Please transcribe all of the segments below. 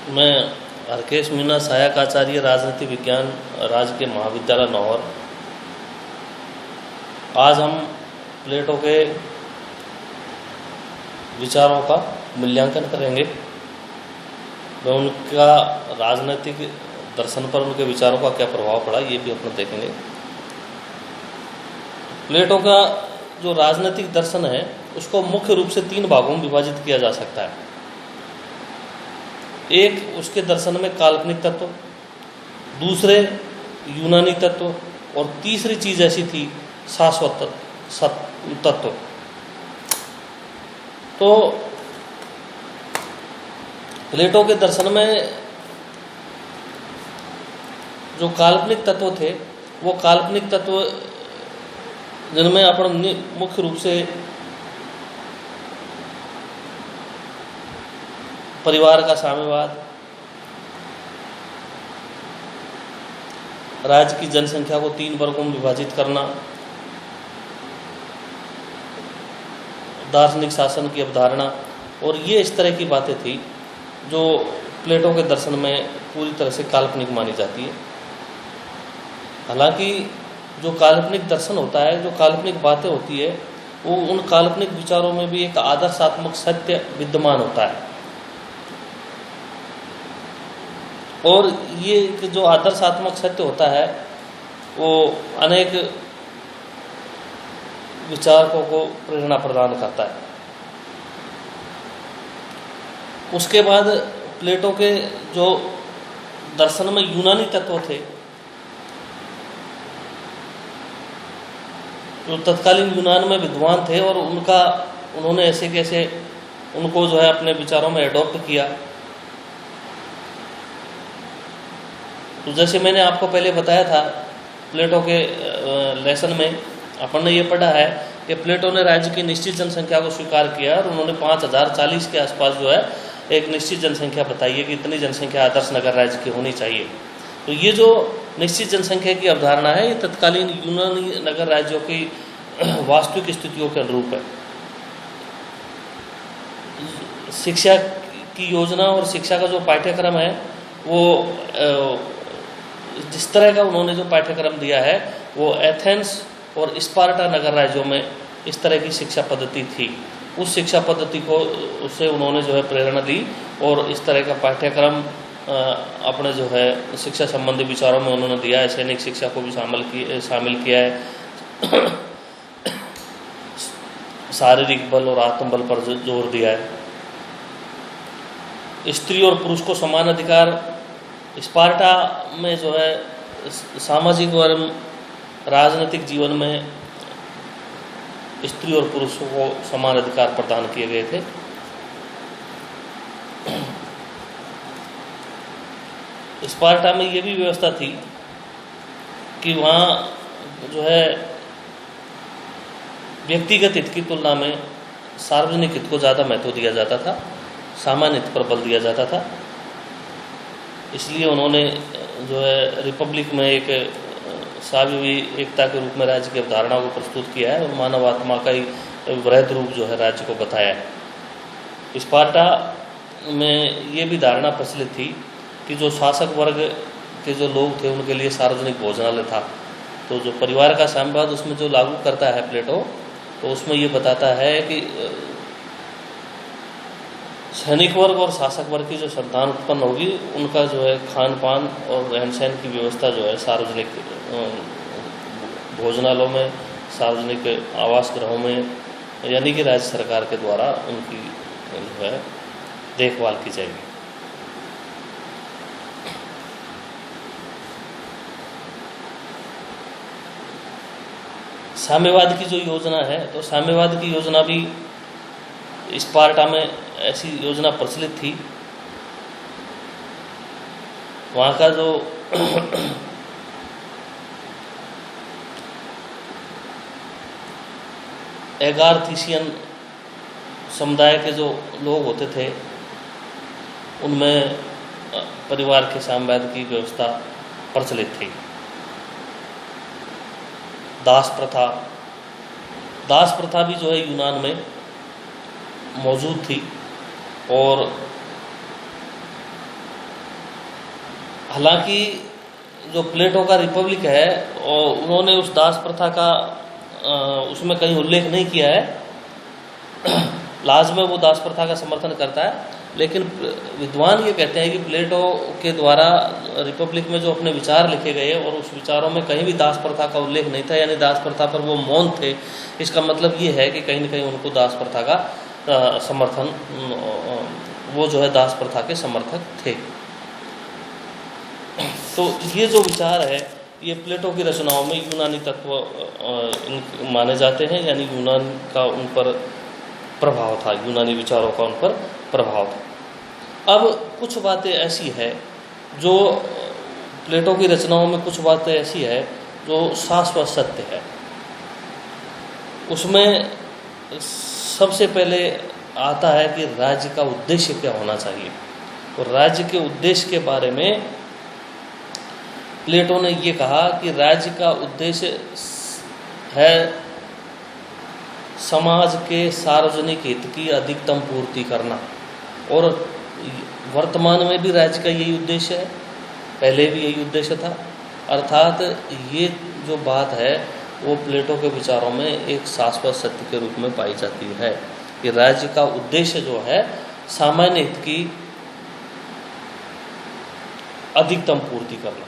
मैं हरकेश मीना, सहायक आचार्य राजनीति विज्ञान, राजकीय महाविद्यालय नौहर। आज हम प्लेटो के विचारों का मूल्यांकन करेंगे व उनका राजनीतिक दर्शन पर उनके विचारों का क्या प्रभाव पड़ा, ये भी अपन देखेंगे। प्लेटो का जो राजनीतिक दर्शन है उसको मुख्य रूप से 3 भागों में विभाजित किया जा सकता है। एक, उसके दर्शन में काल्पनिक तत्व, दूसरे यूनानी तत्व, और तीसरी चीज ऐसी थी शाश्वत तत्व। तो प्लेटो के दर्शन में जो काल्पनिक तत्व थे वो काल्पनिक तत्व जिनमें अपन मुख्य रूप से परिवार का साम्यवाद, राज्य की जनसंख्या को 3 वर्गों में विभाजित करना, दार्शनिक शासन की अवधारणा, और ये इस तरह की बातें थी जो प्लेटो के दर्शन में पूरी तरह से काल्पनिक मानी जाती है। हालांकि जो काल्पनिक दर्शन होता है, जो काल्पनिक बातें होती है, वो उन काल्पनिक विचारों में भी एक आदर्शात्मक सत्य विद्यमान होता है। और ये जो आदर्शात्मक सत्य होता है वो अनेक विचारकों को प्रेरणा प्रदान करता है। उसके बाद प्लेटो के जो दर्शन में यूनानी तत्व थे, जो तत्कालीन यूनान में विद्वान थे और उन्होंने ऐसे कैसे उनको जो है अपने विचारों में एडॉप्ट किया। तो जैसे मैंने आपको पहले बताया था, प्लेटो के लेसन में अपन ने ये पढ़ा है कि प्लेटो ने राज्य की निश्चित जनसंख्या को स्वीकार किया और उन्होंने 5040 के आसपास जो है एक निश्चित जनसंख्या बताई है कि इतनी जनसंख्या आदर्श नगर राज्य की होनी चाहिए। तो ये जो निश्चित जनसंख्या की अवधारणा है ये तत्कालीन यूनानी नगर राज्यों की वास्तविक स्थितियों के अनुरूप है। शिक्षा की योजना और शिक्षा का जो पाठ्यक्रम है वो जिस तरह का उन्होंने जो पाठ्यक्रम दिया है वो एथेंस और स्पार्टा नगर राज्यों में इस तरह की शिक्षा पद्धति थी। उस शिक्षा पद्धति को उससे उन्होंने जो है प्रेरणा दी और इस तरह का पाठ्यक्रम अपने जो है शिक्षा संबंधी विचारों में उन्होंने दिया है। सैनिक शिक्षा को भी शामिल किया है। शारीरिक बल और आत्मबल पर जोर दिया है। स्त्री और पुरुष को समान अधिकार, स्पार्टा में जो है सामाजिक और राजनीतिक जीवन में स्त्री और पुरुषों को समान अधिकार प्रदान किए गए थे। स्पार्टा में ये भी व्यवस्था थी कि वहाँ जो है व्यक्तिगत हित की तुलना में सार्वजनिक हित को ज़्यादा महत्व दिया जाता था, सामान्य हित पर बल दिया जाता था। इसलिए उन्होंने जो है रिपब्लिक में एक सार्वजनिक एकता के रूप में राज्य की अवधारणा को प्रस्तुत किया है और मानव आत्मा का ही वृहद रूप जो है राज्य को बताया है। स्पार्टा में ये भी धारणा प्रचलित थी कि जो शासक वर्ग के जो लोग थे उनके लिए सार्वजनिक भोजनालय था। तो जो परिवार का साम्यवाद उसमें जो लागू करता है प्लेटो, तो उसमें ये बताता है कि सैनिक वर्ग और शासक वर्ग की जो संतान उत्पन्न होगी उनका जो है खान पान और रहन सहन की व्यवस्था जो है सार्वजनिक भोजनालयों में, सार्वजनिक आवास गृहों में, यानी कि राज्य सरकार के द्वारा उनकी जो है देखभाल की जाएगी। साम्यवाद की जो योजना है, तो साम्यवाद की योजना भी स्पार्टा में ऐसी योजना प्रचलित थी। वहाँ का जो एगारथीसियन समुदाय के जो लोग होते थे उनमें परिवार के साम्यवाद की व्यवस्था प्रचलित थी। दास प्रथा भी जो है यूनान में मौजूद थी और हालांकि जो प्लेटो का रिपब्लिक है और उन्होंने उस दास प्रथा का उसमें कहीं उल्लेख नहीं किया है। लाज में वो दास प्रथा का समर्थन करता है, लेकिन विद्वान ये कहते हैं कि प्लेटो के द्वारा रिपब्लिक में जो अपने विचार लिखे गए और उस विचारों में कहीं भी दास प्रथा का उल्लेख नहीं था, यानी दास प्रथा पर वो मौन थे। इसका मतलब ये है कि कहीं न कहीं उनको दास प्रथा का समर्थन, वो जो है दास प्रथा के समर्थक थे। तो ये जो विचार है ये प्लेटो की रचनाओं में यूनानी तत्व माने जाते हैं, यानी यूनान का उन पर प्रभाव था, यूनानी विचारों का उन पर प्रभाव था। अब कुछ बातें ऐसी है जो प्लेटो की रचनाओं में कुछ बातें ऐसी है जो शाश्वत सत्य है। उसमें सबसे पहले आता है कि राज्य का उद्देश्य क्या होना चाहिए। और राज्य के उद्देश्य के बारे में प्लेटो ने ये कहा कि राज्य का उद्देश्य है समाज के सार्वजनिक हित की अधिकतम पूर्ति करना। और वर्तमान में भी राज्य का यही उद्देश्य है, पहले भी यही उद्देश्य था। अर्थात ये जो बात है वो प्लेटो के विचारों में एक शाश्वत सत्य के रूप में पाई जाती है कि राज्य का उद्देश्य जो है सामान्य हित की अधिकतम पूर्ति करना।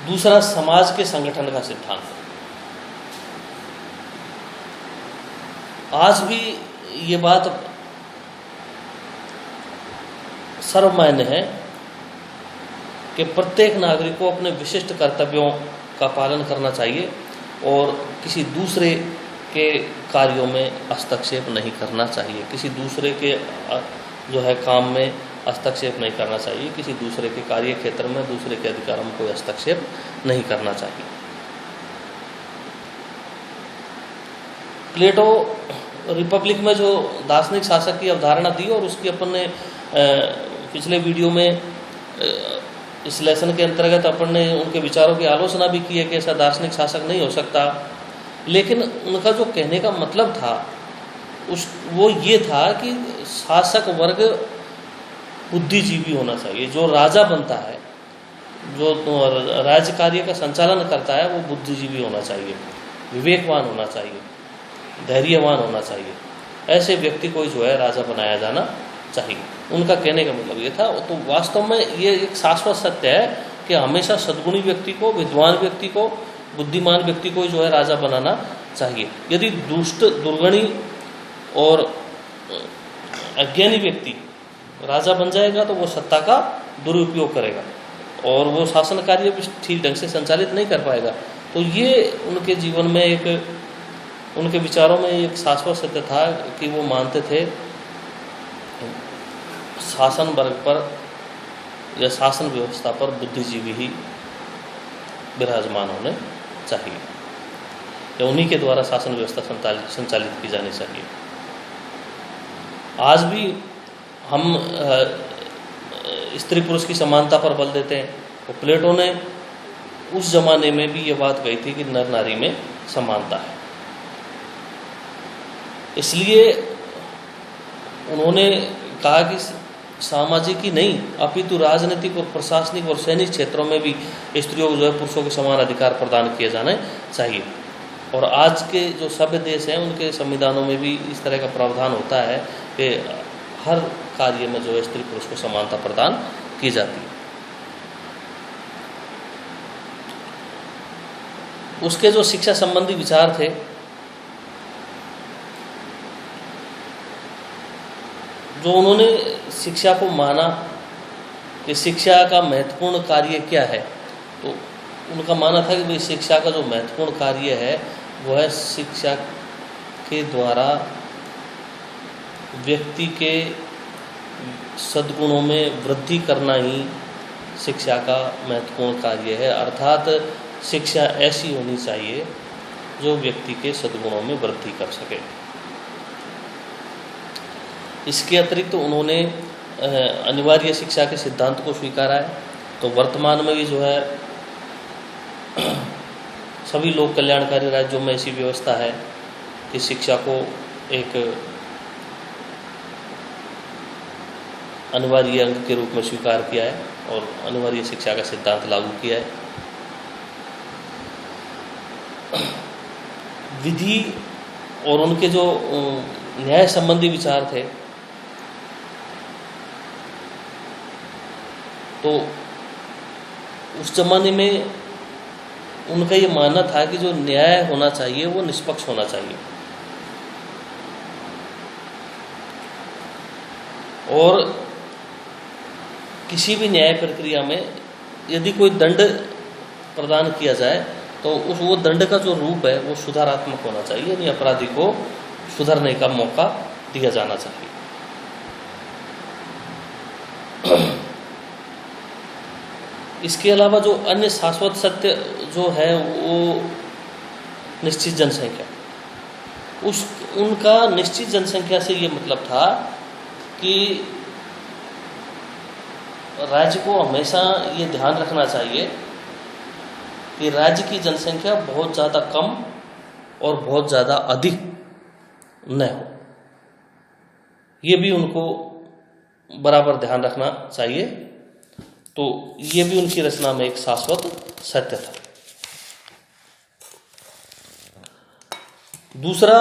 दूसरा, समाज के संगठन का सिद्धांत। आज भी ये बात सर्वमान्य है कि प्रत्येक नागरिक को अपने विशिष्ट कर्तव्यों का पालन करना चाहिए और किसी दूसरे के कार्यों में हस्तक्षेप नहीं करना चाहिए, किसी दूसरे के जो है काम में हस्तक्षेप नहीं करना चाहिए, किसी दूसरे के कार्य क्षेत्र में दूसरे के अधिकारों में कोई हस्तक्षेप नहीं करना चाहिए। प्लेटो रिपब्लिक में जो दार्शनिक शासक की अवधारणा दी और उसकी अपन ने पिछले वीडियो में इस लेसन के अंतर्गत अपन ने उनके विचारों की आलोचना भी की है कि ऐसा दार्शनिक शासक नहीं हो सकता। लेकिन उनका जो कहने का मतलब था वो ये था कि शासक वर्ग बुद्धिजीवी होना चाहिए। जो राजा बनता है, जो राज्य कार्य का संचालन करता है, वो बुद्धिजीवी होना चाहिए, विवेकवान होना चाहिए, धैर्यवान होना चाहिए। ऐसे व्यक्ति को जो है राजा बनाया जाना चाहिए। उनका कहने का मतलब ये था। तो वास्तव में ये एक शाश्वत सत्य है कि हमेशा सद्गुणी व्यक्ति को, विद्वान व्यक्ति को, बुद्धिमान व्यक्ति को जो है राजा बनाना चाहिए। यदि दुष्ट, दुर्गुणी और अज्ञानी व्यक्ति राजा बन जाएगा तो वो सत्ता का दुरुपयोग करेगा और वो शासन कार्य भी ठीक ढंग से संचालित नहीं कर पाएगा। तो ये उनके जीवन में एक, उनके विचारों में एक शाश्वत सत्य था कि वो मानते थे शासन वर्ग पर या शासन व्यवस्था पर बुद्धिजीवी ही विराजमान होने चाहिए या उन्हीं के द्वारा शासन व्यवस्था संचालित की जानी चाहिए। आज भी हम स्त्री पुरुष की समानता पर बल देते हैं। तो प्लेटो ने उस जमाने में भी ये बात कही थी कि नर नारी में समानता है। इसलिए उन्होंने कहा कि सामाजिक ही नहीं अपितु राजनीतिक और प्रशासनिक और सैनिक क्षेत्रों में भी स्त्रियों को जो है पुरुषों के समान अधिकार प्रदान किए जाने चाहिए। और आज के जो सभ्य देश हैं उनके संविधानों में भी इस तरह का प्रावधान होता है कि हर कार्य में जो है स्त्री पुरुष को समानता प्रदान की जाती है। उसके जो शिक्षा संबंधी विचार थे, जो उन्होंने शिक्षा को माना कि शिक्षा का महत्वपूर्ण कार्य क्या है, तो उनका मानना था कि भाई शिक्षा का जो महत्वपूर्ण कार्य है वो है शिक्षा के द्वारा व्यक्ति के सद्गुणों में वृद्धि करना ही शिक्षा का महत्वपूर्ण कार्य है। अर्थात शिक्षा ऐसी होनी चाहिए जो व्यक्ति के सद्गुणों में वृद्धि कर सके। इसके अतिरिक्त उन्होंने अनिवार्य शिक्षा के सिद्धांत को स्वीकारा है। तो वर्तमान में भी जो है सभी लोक कल्याणकारी राज्यों में ऐसी व्यवस्था है कि शिक्षा को एक अनिवार्य अंग के रूप में स्वीकार किया है और अनिवार्य शिक्षा का सिद्धांत लागू किया है। विधि और उनके जो न्याय संबंधी विचार थे, तो उस जमाने में उनका ये मानना था कि जो न्याय होना चाहिए वो निष्पक्ष होना चाहिए, और किसी भी न्याय प्रक्रिया में यदि कोई दंड प्रदान किया जाए तो वो दंड का जो रूप है वो सुधारात्मक होना चाहिए, यानी अपराधी को सुधरने का मौका दिया जाना चाहिए। इसके अलावा जो अन्य शाश्वत सत्य जो है वो निश्चित जनसंख्या, उनका निश्चित जनसंख्या से ये मतलब था कि राज्य को हमेशा ये ध्यान रखना चाहिए कि राज्य की जनसंख्या बहुत ज़्यादा कम और बहुत ज़्यादा अधिक न हो, ये भी उनको बराबर ध्यान रखना चाहिए। तो ये भी उनकी रचना में एक शाश्वत सत्य था। दूसरा,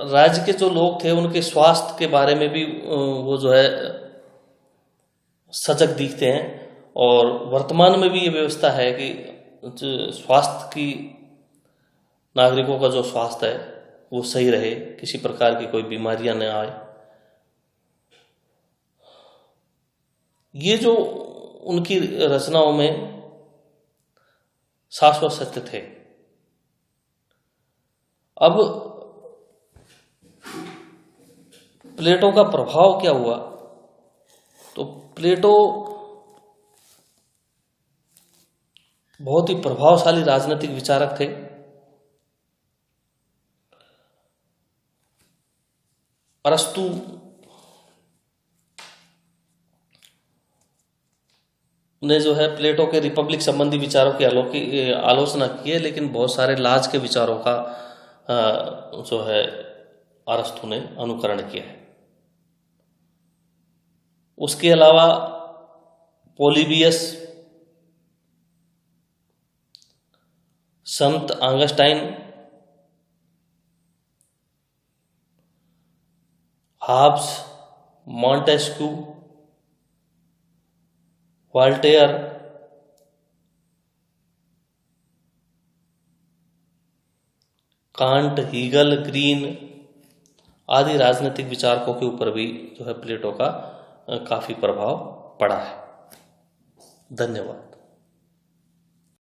राज्य के जो लोग थे उनके स्वास्थ्य के बारे में भी वो जो है सजग दिखते हैं, और वर्तमान में भी ये व्यवस्था है कि स्वास्थ्य की, नागरिकों का जो स्वास्थ्य है वो सही रहे, किसी प्रकार की कोई बीमारियां न आए। ये जो उनकी रचनाओं में शाश्वत सत्य थे। अब प्लेटो का प्रभाव क्या हुआ? तो प्लेटो बहुत ही प्रभावशाली राजनीतिक विचारक थे। अरस्तु ने जो है प्लेटो के रिपब्लिक संबंधी विचारों की आलोचना की है, लेकिन बहुत सारे लाज के विचारों का जो है अरस्तु ने अनुकरण किया है। उसके अलावा पोलिबियस, संत Augustine, Hobbes, Montesquieu, Voltaire, Kant, Hegel, Green आदि राजनीतिक विचारकों के ऊपर भी जो है प्लेटो का काफी प्रभाव पड़ा है। धन्यवाद।